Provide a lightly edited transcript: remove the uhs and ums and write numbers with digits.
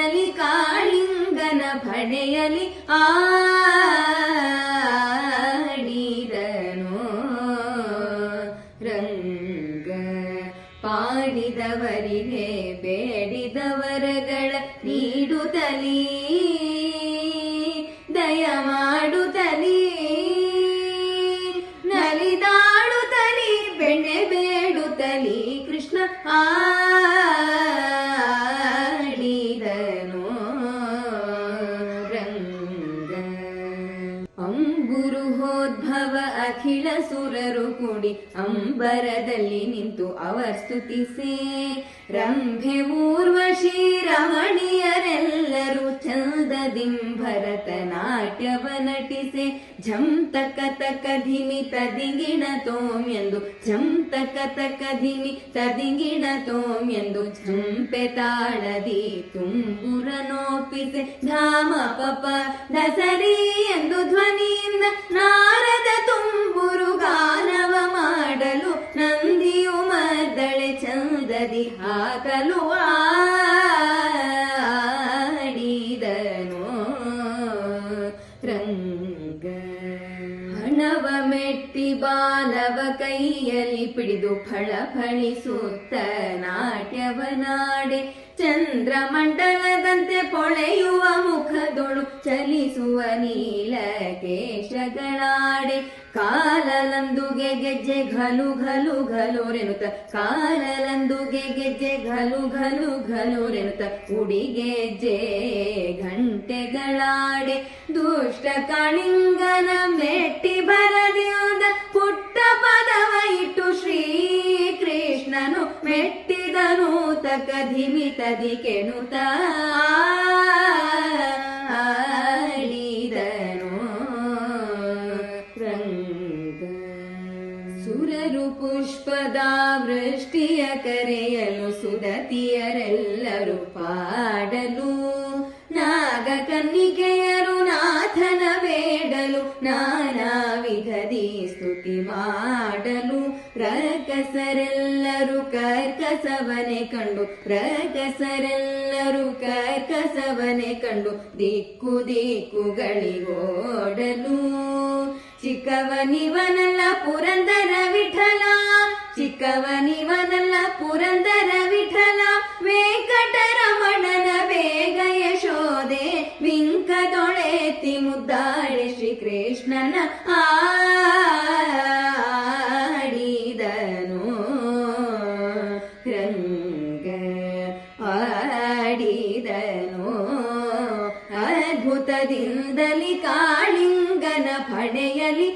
ಆಡಿದಲಿ ಕಾಳಿಂಗನ ಭಣೆಯಲಿ ಆಡಿದನು ರಂಗ. ಪಾಡಿದವರಿಗೆ ಬೇಡಿದವರಗಳ ನೀಡುತ್ತಲೀ ದಯ ಮಾಡುತ್ತಲೀ ನಲಿದಾಡುತ್ತಲೀ ಬೆಣ್ಣೆ ಬೇಡುತ್ತಲೀ ಕೃಷ್ಣ ಆಡಿದನು ರಂಗ. ಅಂಬುರುಹೋದ್ಭವ ಅಖಿಲ ಸುರರು ಕೂಡಿ ಅಂಬರದಲ್ಲಿ ನಿಂತು ಅವರ್ ಸ್ತುತಿಸೆ. ರಂಭೆ ಊರ್ವಶಿ ರಮಣೀಯರೆಲ್ಲರೂ ಚಂದದಿಂ ಭರತನಾಟ್ಯವ ನಟಿಸೆ. ಝಂ ತಕ ತಕ ಧಿಮಿ ತದಿಂಗಿಣ ತೋಂ ಎಂದು ಝಂ ತಕ ತಕ ಧಿಮಿ ತದಿಂಗಿಣ ತೋಂ ಎಂದು ಝಂಪೆ ತಾಳದಿ ತುಂಬುರ ನೋಪಿಸೆ. ಧಾಮ ಪಪ ದಸರಿ ಎಂದು ಧ್ವನಿಯಿಂದ ನಾರದ ತುಂಬುರು ಗಾನವ ಮಾಡಲು ನಂದಿಯು ಮದ್ದಳೆ ಚಂದದಿ ಹಾಕಲು ಆಡಿದನು ರಂಗ. ಹಣವ ಮೆಟ್ಟಿ ಬಾಲವ ಕೈಯಲ್ಲಿ ಪಿಡಿದು ಫಳಫಳಿಸುತ್ತ ನಾಟ್ಯವನಾಡೆ. ಚಂದ್ರಮಂಡಲದಂತೆ ಪೊಳೆಯುವ ಮುಖದೊಳು ಚಲಿಸುವ ನೀಲ ಕೇಶಗಳಾಡೆ. ಕಾಲಲಂದುಗೆ ಗೆಜ್ಜೆ ಘಲು ಘಲು ಘಲೋರೆನುತ್ತ ಕಾಲಲಂದುಗೆ ಗೆಜ್ಜೆ ಘಲು ಘಲು ಘಲೋರೆನುತ್ತ ಉಡಿಗೆಜ್ಜೆ ಘಂಟೆಗಳಾಡೆ. ದುಷ್ಟ ಕಾಳಿಂಗನ ಮೆಟ್ಟಿ ಬರದಿಯೋದ ಪುಟ್ಟ ಪದವ ಇಟ್ಟು ಶ್ರೀ ಕೃಷ್ಣನು ಮೆಟ್ಟಿದನು ತಕ ಧಿಮಿ ತದಿ ಕೆಣುತ್ತ ಆಡಿದನು ರಂಗ. ಸುರರು ಪುಷ್ಪದ ವೃಷ್ಟಿಯ ಕರೆಯಲು ಸುದತಿಯರೆಲ್ಲರೂ ಪಾಡಲು. ನಾಗ ಕನ್ನಿಕೆಯರು ನಾಥನ ಬೇಡಲು ನಾನಾ ವಿಧದಿ ಸ್ತುತಿ ಮಾಡಲು. ರಕಸರೆಲ್ಲರೂ ಕರ್ಕಸವನೆ ಕಂಡು ರಕಸರೆಲ್ಲರೂ ಕರ್ಕಸವನೆ ಕಂಡು ದಿಕ್ಕು ದಿಕ್ಕುಗಳಿಗೋಡಲು. ಚಿಕ್ಕವನಿವನಲ್ಲ ಪುರಂದರ ವಿಠಲ ಚಿಕ್ಕವನಿವನಲ್ಲ ಪುರಂದರ ವಿಠಲ. ವೆಂಕಟರಮಣನ ಬೇಗ ಯಶೋದೆ ವಿಂಕದೊಳೆತಿ ಮುದ್ದಾಳೆ ಶ್ರೀಕೃಷ್ಣನ ಆಡಿದನು ರಂಗ ಆಡಿದನು. ಅದ್ಭುತದಿಂದಲಿ ಕಾಳಿಂಗನ ಭಣೆಯಲಿ